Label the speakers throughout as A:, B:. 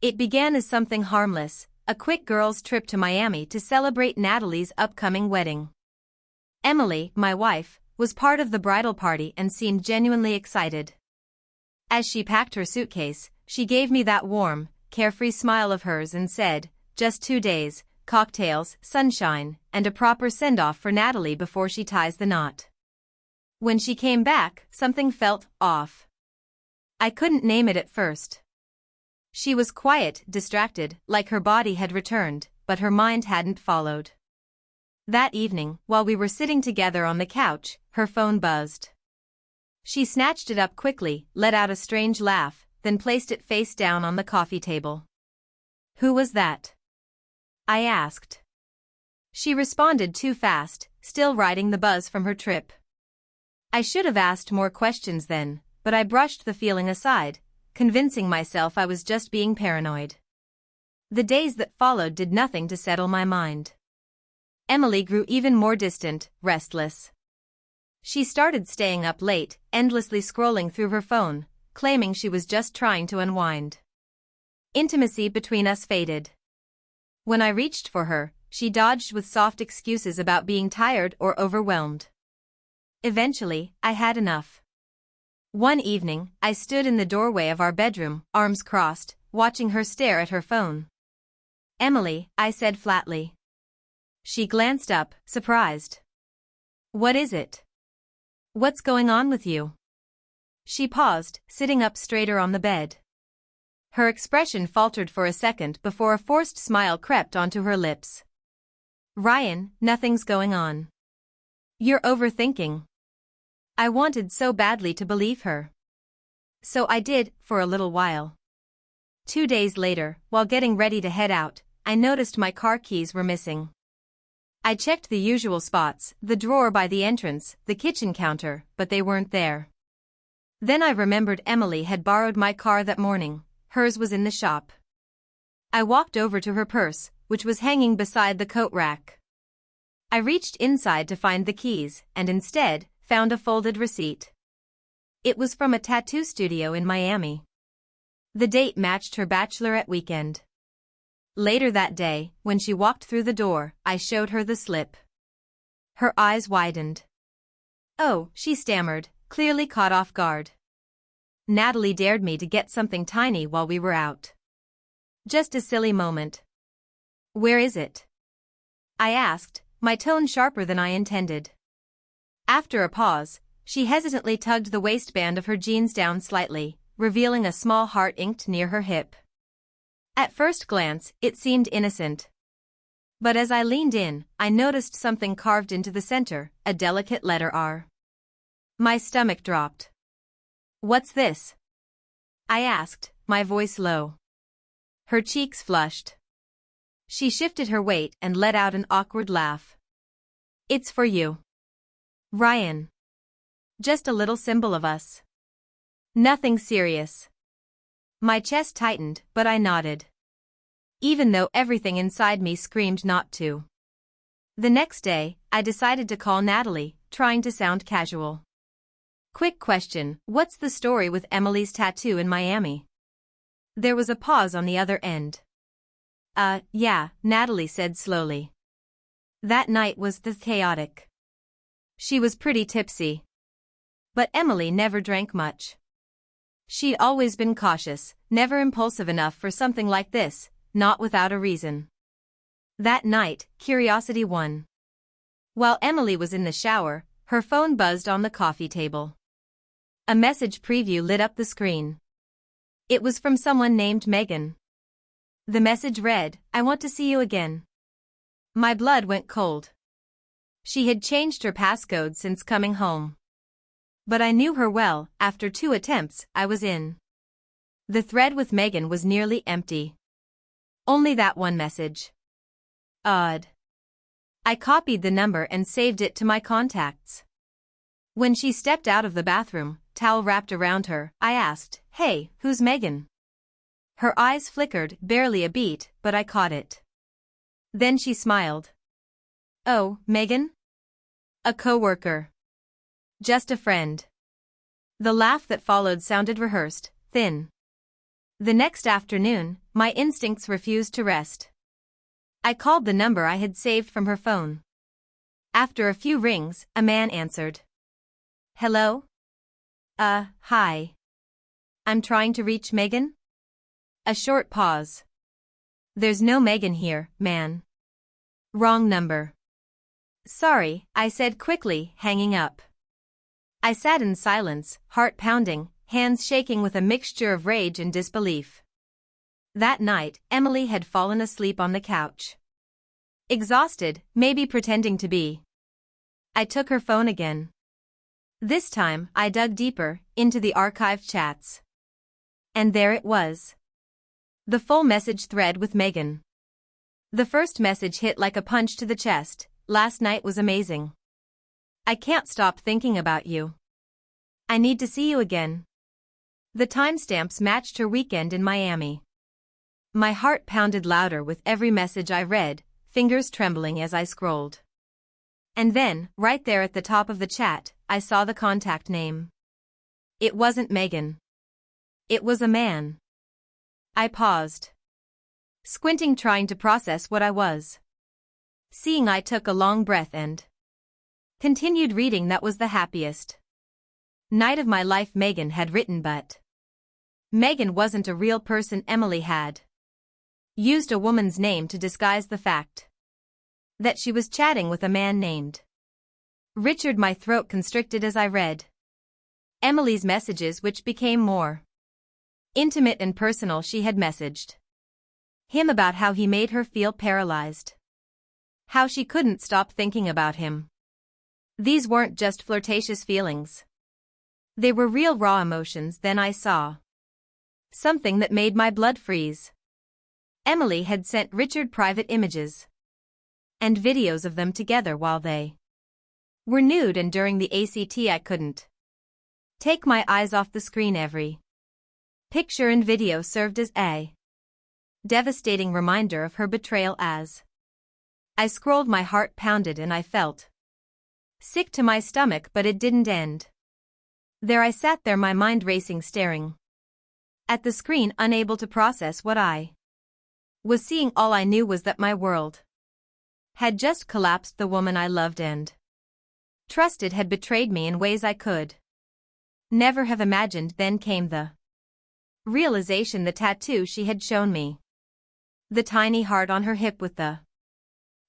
A: It began as something harmless, a quick girls' trip to Miami to celebrate Natalie's upcoming wedding. Emily, my wife, was part of the bridal party and seemed genuinely excited. As she packed her suitcase, she gave me that warm, carefree smile of hers and said, "Just 2 days, cocktails, sunshine, and a proper send-off for Natalie before she ties the knot." When she came back, something felt off. I couldn't name it at first. She was quiet, distracted, like her body had returned, but her mind hadn't followed. That evening, while we were sitting together on the couch, her phone buzzed. She snatched it up quickly, let out a strange laugh, then placed it face down on the coffee table. "Who was that?" I asked. She responded too fast, still riding the buzz from her trip. I should have asked more questions then, but I brushed the feeling aside, convincing myself I was just being paranoid. The days that followed did nothing to settle my mind. Emily grew even more distant, restless. She started staying up late, endlessly scrolling through her phone, claiming she was just trying to unwind. Intimacy between us faded. When I reached for her, she dodged with soft excuses about being tired or overwhelmed. Eventually, I had enough. One evening, I stood in the doorway of our bedroom, arms crossed, watching her stare at her phone. "Emily," I said flatly. She glanced up, surprised. "What is it? What's going on with you?" She paused, sitting up straighter on the bed. Her expression faltered for a second before a forced smile crept onto her lips. "Ryan, nothing's going on. You're overthinking." I wanted so badly to believe her. So I did, for a little while. 2 days later, while getting ready to head out, I noticed my car keys were missing. I checked the usual spots, the drawer by the entrance, the kitchen counter, but they weren't there. Then I remembered Emily had borrowed my car that morning. Hers was in the shop. I walked over to her purse, which was hanging beside the coat rack. I reached inside to find the keys, and instead, found a folded receipt. It was from a tattoo studio in Miami. The date matched her Bachelorette weekend. Later that day, when she walked through the door, I showed her the slip. Her eyes widened. "Oh," she stammered, clearly caught off guard. "Natalie dared me to get something tiny while we were out. Just a silly moment." "Where is it?" I asked, my tone sharper than I intended. After a pause, she hesitantly tugged the waistband of her jeans down slightly, revealing a small heart inked near her hip. At first glance, it seemed innocent. But as I leaned in, I noticed something carved into the center, a delicate letter R. My stomach dropped. "What's this?" I asked, my voice low. Her cheeks flushed. She shifted her weight and let out an awkward laugh. "It's for you, Ryan. Just a little symbol of us. Nothing serious." My chest tightened, but I nodded. Even though everything inside me screamed not to. The next day, I decided to call Natalie, trying to sound casual. "Quick question, what's the story with Emily's tattoo in Miami?" There was a pause on the other end. Yeah," Natalie said slowly. "That night was chaotic. She was pretty tipsy. But Emily never drank much. She'd always been cautious, never impulsive enough for something like this, not without a reason. That night, curiosity won. While Emily was in the shower, her phone buzzed on the coffee table. A message preview lit up the screen. It was from someone named Megan. The message read, "I want to see you again." My blood went cold. She had changed her passcode since coming home. But I knew her well. After 2 attempts, I was in. The thread with Megan was nearly empty. Only that one message. Odd. I copied the number and saved it to my contacts. When she stepped out of the bathroom, towel wrapped around her, I asked, "Hey, who's Megan?" Her eyes flickered, barely a beat, but I caught it. Then she smiled. "Oh, Megan? A coworker. Just a friend." The laugh that followed sounded rehearsed, thin. The next afternoon, my instincts refused to rest. I called the number I had saved from her phone. After a few rings, a man answered. Hello? Hi. I'm trying to reach Megan? A short pause. There's no Megan here, man. Wrong number. Sorry, I said quickly, hanging up. I sat in silence, heart pounding, hands shaking with a mixture of rage and disbelief. That night, Emily had fallen asleep on the couch. Exhausted, maybe pretending to be. I took her phone again. This time, I dug deeper, into the archived chats. And there it was. The full message thread with Megan. The first message hit like a punch to the chest. Last night was amazing. I can't stop thinking about you. I need to see you again. The timestamps matched her weekend in Miami. My heart pounded louder with every message I read, fingers trembling as I scrolled. And then, right there at the top of the chat, I saw the contact name. It wasn't Megan. It was a man. I paused. Squinting, trying to process what I was seeing. I took a long breath and continued reading. That was the happiest night of my life, Megan had written, but Megan wasn't a real person. Emily had used a woman's name to disguise the fact that she was chatting with a man named Richard. My throat constricted as I read Emily's messages, which became more intimate and personal. She had messaged him about how he made her feel paralyzed. How she couldn't stop thinking about him. These weren't just flirtatious feelings. They were real, raw emotions. Then I saw something that made my blood freeze. Emily had sent Richard private images and videos of them together while they were nude, and during the ACT I couldn't take my eyes off the screen. Every picture and video served as a devastating reminder of her betrayal. As I scrolled, my heart pounded and I felt sick to my stomach, but it didn't end there. I sat there, my mind racing, staring at the screen, unable to process what I was seeing. All I knew was that my world had just collapsed. The woman I loved and trusted had betrayed me in ways I could never have imagined. Then came the realization, the tattoo she had shown me. The tiny heart on her hip with the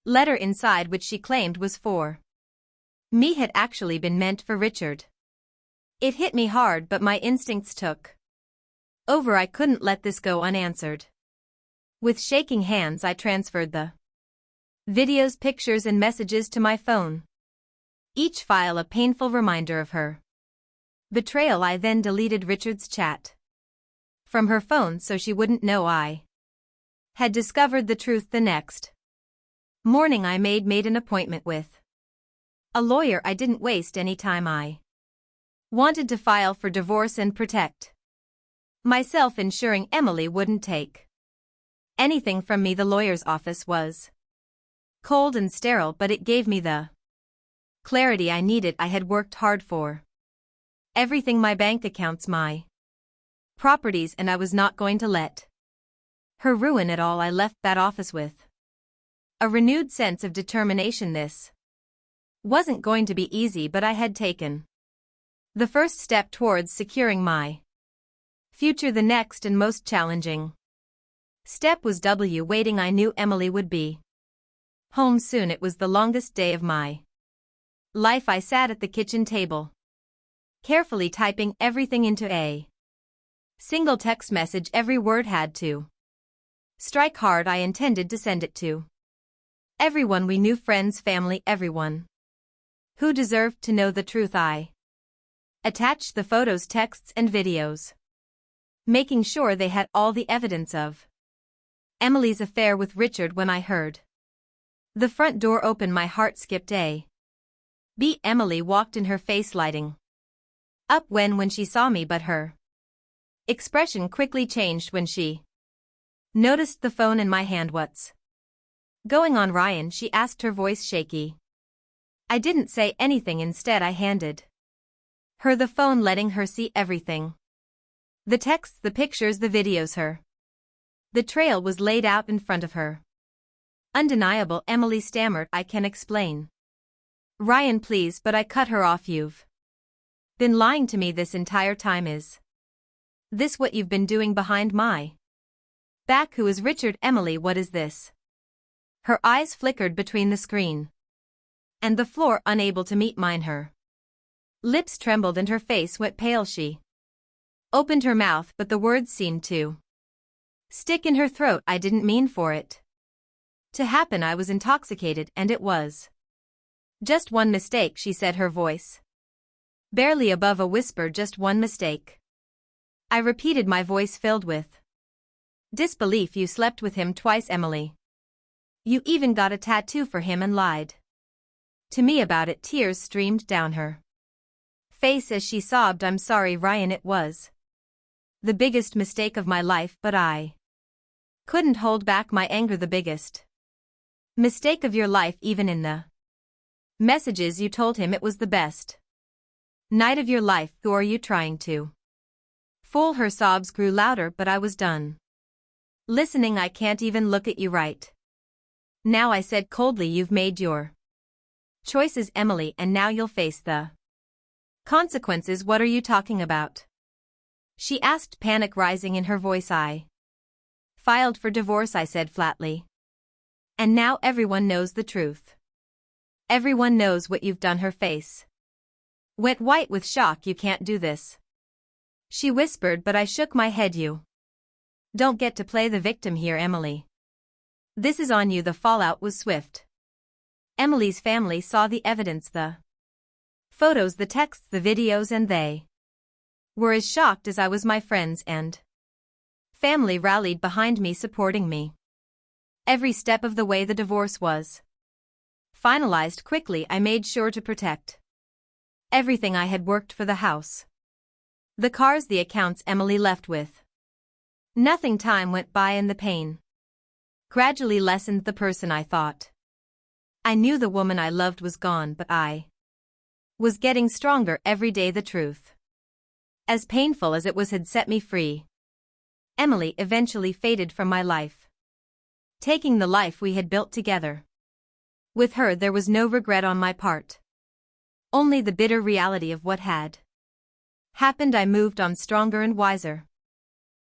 A: letter inside, which she claimed was for me, had actually been meant for Richard. It hit me hard, but my instincts took over. I couldn't let this go unanswered. With shaking hands, I transferred the videos, pictures, and messages to my phone. Each file a painful reminder of her betrayal. I then deleted Richard's chat from her phone so she wouldn't know I had discovered the truth. The next morning I made an appointment with a lawyer. I didn't waste any time. I wanted to file for divorce and protect myself, ensuring Emily wouldn't take anything from me. The lawyer's office was cold and sterile, but it gave me the clarity I needed. I had worked hard for everything: my bank accounts, my properties, and I was not going to let her ruin it all. I left that office with a renewed sense of determination. This wasn't going to be easy, but I had taken the first step towards securing my future. The next and most challenging step was waiting. I knew Emily would be home soon. It was the longest day of my life. I sat at the kitchen table, carefully typing everything into a single text message. Every word had to strike hard. I intended to send it to everyone we knew, friends, family, everyone who deserved to know the truth. I attached the photos, texts, and videos, making sure they had all the evidence of Emily's affair with Richard. When I heard the front door open, my heart skipped a beat. Emily walked in, her face lighting up when she saw me, but her expression quickly changed when she noticed the phone in my hand. "What's going on, Ryan?" she asked, her voice shaky. I didn't say anything. Instead, I handed her the phone, letting her see everything. The texts, the pictures, the videos, her. The trail was laid out in front of her. Undeniable, Emily stammered. I can explain. Ryan, please, but I cut her off. You've been lying to me this entire time. Is this what you've been doing behind my back? Who is Richard? Emily, what is this? Her eyes flickered between the screen and the floor, unable to meet mine. Her lips trembled and her face went pale. She opened her mouth, but the words seemed to stick in her throat. I didn't mean for it to happen. I was intoxicated and it was just one mistake, she said, her voice barely above a whisper. Just one mistake. I repeated, my voice filled with disbelief. You slept with him twice, Emily. You even got a tattoo for him and lied to me about it. Tears streamed down her face as she sobbed. I'm sorry, Ryan, it was the biggest mistake of my life, but I couldn't hold back my anger. The biggest mistake of your life. Even in the messages you told him it was the best night of your life. Who are you trying to fool? Her sobs grew louder, but I was done listening. I can't even look at you right now, I said coldly. You've made your choices, Emily, and now you'll face the consequences. What are you talking about? She asked, panic rising in her voice. I filed for divorce, I said flatly. And now everyone knows the truth. Everyone knows what you've done. Her face went white with shock. You can't do this, she whispered, but I shook my head. You don't get to play the victim here, Emily. This is on you. The fallout was swift. Emily's family saw the evidence, the photos, the texts, the videos, and they were as shocked as I was. My friends and family rallied behind me, supporting me every step of the way. The divorce was finalized quickly. I made sure to protect everything I had worked for: the house, the cars, the accounts Emily left with nothing. Time went by and the pain gradually lessened. The person I thought I knew, the woman I loved, was gone, but I was getting stronger every day. The truth, as painful as it was, had set me free. Emily eventually faded from my life, taking the life we had built together. With her there was no regret on my part, only the bitter reality of what had happened. I moved on stronger and wiser.